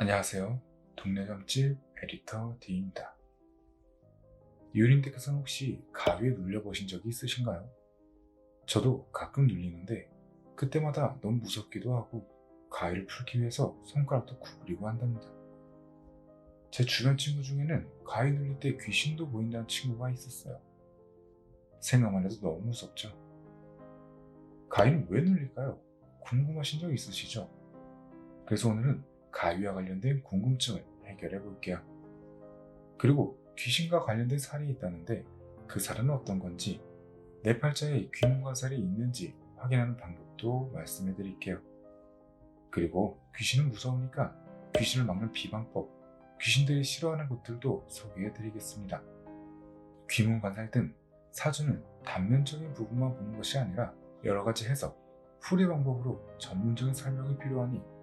안녕하세요. 동네 점집 에디터 D입니다. 유린님께서는 혹시 가위에 눌려보신 적이 있으신가요? 저도 가끔 눌리는데 그때마다 너무 무섭기도 하고 가위를 풀기 위해서 손가락도 구부리고 한답니다. 제 주변 친구 중에는 가위 눌릴 때 귀신도 보인다는 친구가 있었어요. 생각만 해도 너무 무섭죠. 가위는 왜 눌릴까요? 궁금하신 적 있으시죠? 그래서 오늘은 가위와 관련된 궁금증을 해결해 볼게요. 그리고 귀신과 관련된 살이 있다는데 그 살은 어떤 건지, 내 팔자에 귀문관살이 있는지 확인하는 방법도 말씀해 드릴게요. 그리고 귀신은 무서우니까 귀신을 막는 비방법, 귀신들이 싫어하는 것들도 소개해 드리겠습니다. 귀문관살 등 사주는 단면적인 부분만 보는 것이 아니라 여러 가지 해석, 풀이 방법으로 전문적인 설명이 필요하니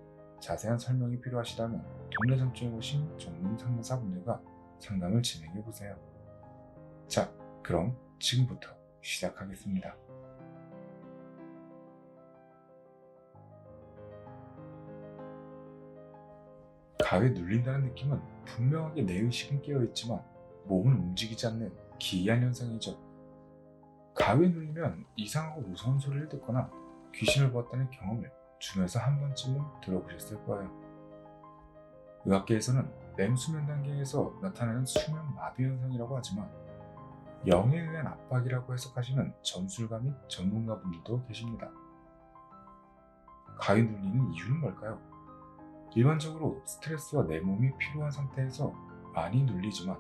자세한 설명이 필요하시다면 동네 점주에 오신 전문 상담사분들과 상담을 진행해 보세요. 자, 그럼 지금부터 시작하겠습니다. 가위에 눌린다는 느낌은 분명하게 내 의식은 깨어있지만 몸은 움직이지 않는 기이한 현상이죠. 가위에 눌리면 이상하고 무서운 소리를 듣거나 귀신을 보았다는 경험을 주변에서 한 번쯤은 들어보셨을 거예요. 의학계에서는 렘수면 단계에서 나타나는 수면 마비 현상이라고 하지만 영에 의한 압박이라고 해석하시는 점술가 및 전문가분들도 계십니다. 가위 눌리는 이유는 뭘까요? 일반적으로 스트레스와 내 몸이 피로한 상태에서 많이 눌리지만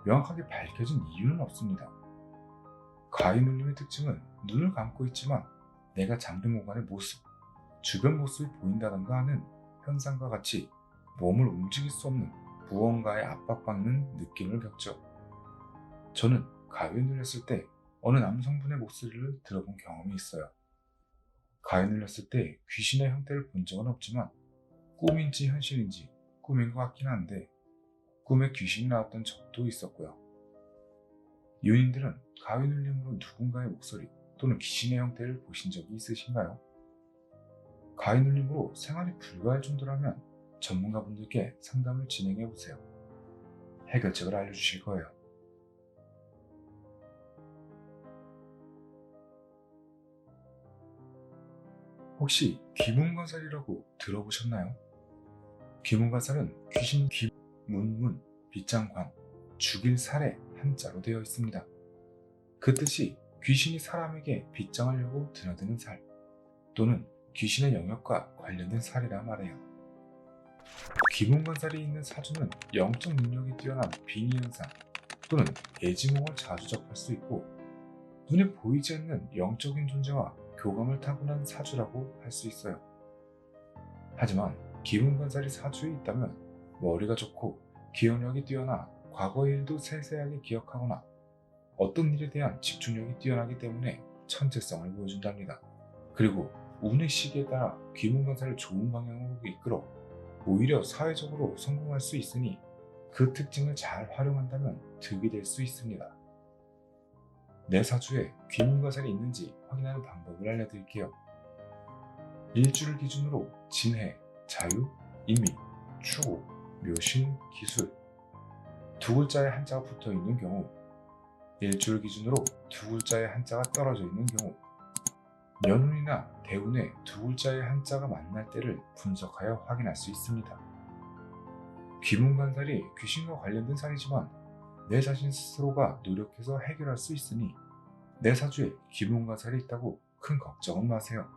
명확하게 밝혀진 이유는 없습니다. 가위 눌림의 특징은 눈을 감고 있지만 내가 잠든 공간의 모습, 주변 모습이 보인다던가 하는 현상과 같이 몸을 움직일 수 없는 무언가에 압박받는 느낌을 겪죠. 저는 가위에 눌렸을 때 어느 남성분의 목소리를 들어본 경험이 있어요. 가위에 눌렸을 때 귀신의 형태를 본 적은 없지만 꿈인지 현실인지 꿈인 것 같긴 한데 꿈에 귀신이 나왔던 적도 있었고요. 유인들은 가위 눌림으로 누군가의 목소리 또는 귀신의 형태를 보신 적이 있으신가요? 가위 눌림으로 생활이 불가할 정도라면 전문가분들께 상담을 진행해보세요. 해결책을 알려주실 거예요. 혹시 귀문관살이라고 들어보셨나요? 귀문관살은 귀신 귀, 문문, 빗장관, 죽일 살의 한자로 되어 있습니다. 그 뜻이 귀신이 사람에게 빗장하려고 드나드는 살, 또는 귀신의 영역과 관련된 살이라 말해요. 귀문관살이 있는 사주는 영적 능력이 뛰어난 빙의현상 또는 예지몽을 자주 접할 수 있고 눈에 보이지 않는 영적인 존재와 교감을 타고난 사주라고 할 수 있어요. 하지만 귀문관살이 사주에 있다면 머리가 좋고 기억력이 뛰어나 과거의 일도 세세하게 기억하거나 어떤 일에 대한 집중력이 뛰어나기 때문에 천재성을 보여준답니다. 그리고 운의 시기에 따라 귀문관살을 좋은 방향으로 이끌어 오히려 사회적으로 성공할 수 있으니 그 특징을 잘 활용한다면 득이 될 수 있습니다. 내 사주에 귀문관살이 있는지 확인하는 방법을 알려드릴게요. 일주를 기준으로 진해, 자유, 인미, 추고, 묘신, 기술 두 글자의 한자가 붙어 있는 경우, 일주를 기준으로 두 글자의 한자가 떨어져 있는 경우, 년운이나 대운에 두 글자의 한자가 만날 때를 분석하여 확인할 수 있습니다. 귀문관살이 귀신과 관련된 살이지만 내 자신 스스로가 노력해서 해결할 수 있으니 내 사주에 귀문관살이 있다고 큰 걱정은 마세요.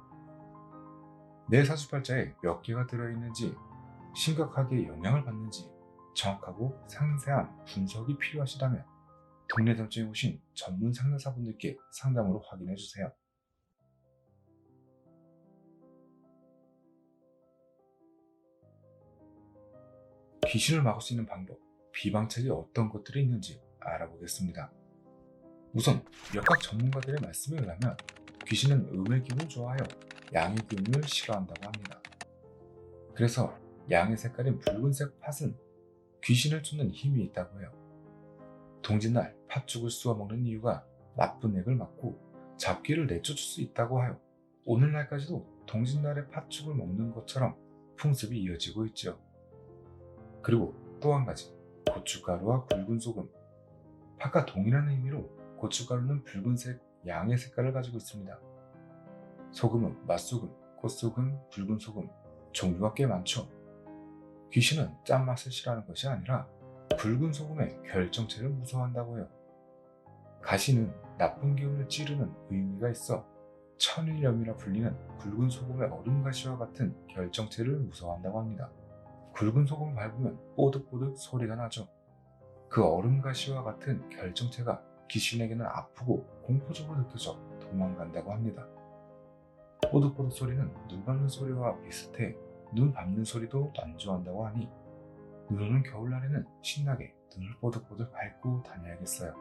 내 사주팔자에 몇 개가 들어있는지, 심각하게 영향을 받는지 정확하고 상세한 분석이 필요하시다면 동네 점주에 오신 전문 상담사분들께 상담으로 확인해주세요. 귀신을 막을 수 있는 방법, 비방책이 어떤 것들이 있는지 알아보겠습니다. 우선 역학 전문가들의 말씀에 의하면 귀신은 음의 기운을 좋아하여 양의 기운을 싫어한다고 합니다. 그래서 양의 색깔인 붉은색 팥은 귀신을 쫓는 힘이 있다고 해요. 동짓날 팥죽을 쑤어 먹는 이유가 나쁜 액을 막고 잡귀를 내쫓을 수 있다고 하여 오늘날까지도 동짓날에 팥죽을 먹는 것처럼 풍습이 이어지고 있죠. 그리고 또 한 가지, 고춧가루와 굵은 소금. 각각 동일한 의미로 고춧가루는 붉은색 양의 색깔을 가지고 있습니다. 소금은 맛소금, 꽃소금, 붉은 소금, 종류가 꽤 많죠. 귀신은 짠맛을 싫어하는 것이 아니라 굵은 소금의 결정체를 무서워한다고 해요. 가시는 나쁜 기운을 찌르는 의미가 있어 천일염이라 불리는 굵은 소금의 얼음가시와 같은 결정체를 무서워한다고 합니다. 굵은 소금을 밟으면 뽀득뽀득 소리가 나죠. 그 얼음가시와 같은 결정체가 귀신에게는 아프고 공포적으로 느껴져 도망간다고 합니다. 뽀득뽀득 소리는 눈 감는 소리와 비슷해 눈 밟는 소리도 안 좋아한다고 하니 눈 오는 겨울날에는 신나게 눈을 뽀득뽀득 밟고 다녀야겠어요.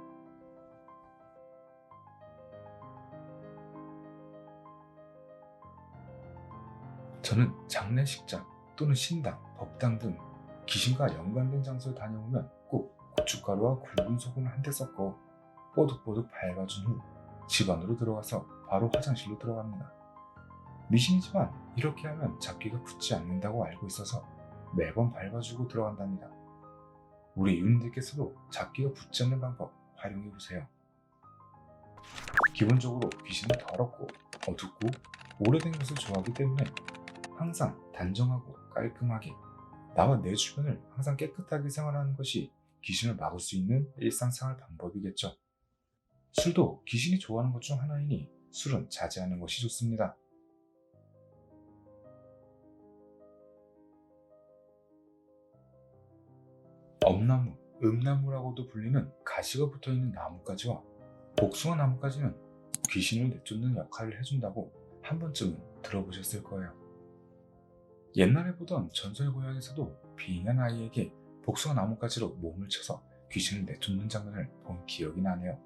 저는 장례식장 또는 신당, 법당 등 귀신과 연관된 장소에 다녀오면 꼭 고춧가루와 굵은 소금을 한데 섞어 뽀득뽀득 밟아준 후 집 안으로 들어가서 바로 화장실로 들어갑니다. 미신이지만 이렇게 하면 잡기가 붙지 않는다고 알고 있어서 매번 밟아주고 들어간답니다. 우리 유인들께서도 잡기가 붙지 않는 방법 활용해보세요. 기본적으로 귀신은 더럽고 어둡고 오래된 것을 좋아하기 때문에 항상 단정하고 깔끔하게 나와 내 주변을 항상 깨끗하게 생활하는 것이 귀신을 막을 수 있는 일상생활 방법이겠죠. 술도 귀신이 좋아하는 것 중 하나이니 술은 자제하는 것이 좋습니다. 엄나무, 음나무라고도 불리는 가시가 붙어있는 나뭇가지와 복숭아 나뭇가지는 귀신을 내쫓는 역할을 해준다고 한 번쯤은 들어보셨을 거예요. 옛날에 보던 전설 고향에서도 빙한 아이에게 복숭아 나뭇가지로 몸을 쳐서 귀신을 내쫓는 장면을 본 기억이 나네요.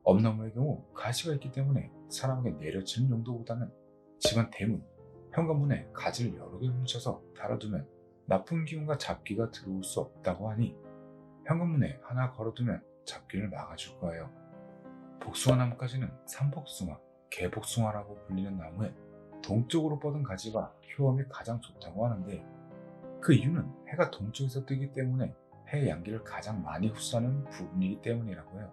엄나무의 경우 가시가 있기 때문에 사람에게 내려치는 용도보다는 집안 대문, 현관문에 가지를 여러 개 뭉쳐서 달아두면 나쁜 기운과 잡기가 들어올 수 없다고 하니 현관문에 하나 걸어두면 잡기를 막아줄 거예요. 복숭아 나뭇가지는 삼복숭아, 개복숭아라고 불리는 나무에 동쪽으로 뻗은 가지가 효험이 가장 좋다고 하는데 그 이유는 해가 동쪽에서 뜨기 때문에 해의 양기를 가장 많이 흡수하는 부분이기 때문이라고 해요.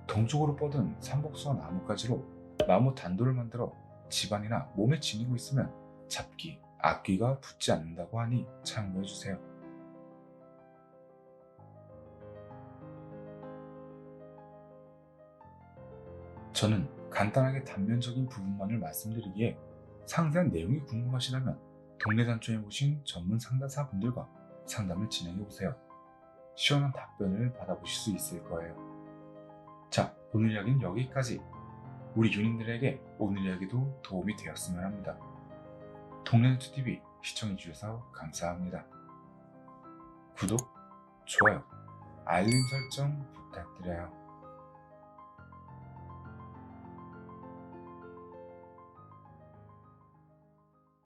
동쪽으로 뻗은 삼복숭아 나뭇가지로 나무 단도를 만들어 집안이나 몸에 지니고 있으면 잡기, 악귀가 붙지 않는다고 하니 참고해주세요. 저는 간단하게 단면적인 부분만을 말씀드리기에 상세한 내용이 궁금하시다면 동네 단촌에 오신 전문 상담사분들과 상담을 진행해보세요. 시원한 답변을 받아보실 수 있을 거예요. 자, 오늘 이야기는 여기까지. 우리 유닛들에게 오늘 이야기도 도움이 되었으면 합니다. 동네뉴트TV 시청해주셔서 감사합니다. 구독, 좋아요, 알림 설정 부탁드려요.